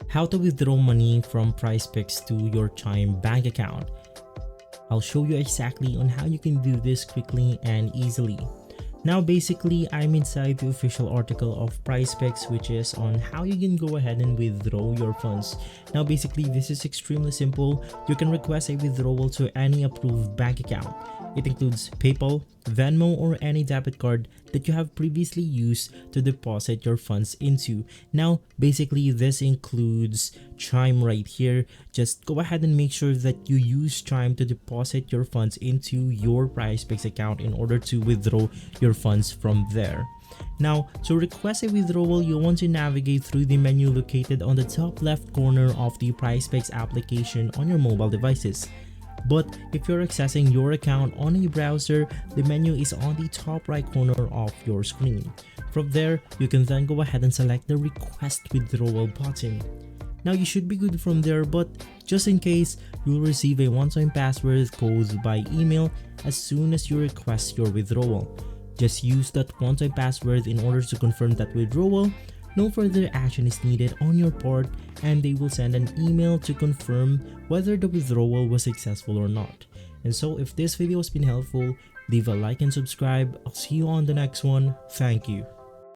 how to withdraw money from PrizePicks to your Chime bank account. I'll show you exactly on how you can do this quickly and easily. Now basically, I'm inside the official article of PrizePicks, which is on how you can go ahead and withdraw your funds. Now basically, this is extremely simple. You can request a withdrawal to any approved bank account. It includes PayPal, Venmo, or any debit card that you have previously used to deposit your funds into. Now basically, this includes Chime right here. Just go ahead and make sure that you use Chime to deposit your funds into your PrizePicks account in order to withdraw your funds from there. Now, to request a withdrawal, you'll want to navigate through the menu located on the top left corner of the PrizePicks application on your mobile devices. But if you're accessing your account on a browser, the menu is on the top right corner of your screen. From there, you can then go ahead and select the request withdrawal button. Now you should be good from there, but just in case, you'll receive a one-time password code by email as soon as you request your withdrawal. Just use that one-time password in order to confirm that withdrawal. No further action is needed on your part, and they will send an email to confirm whether the withdrawal was successful or not. And so if this video has been helpful, leave a like and subscribe. I'll see you on the next one. Thank you.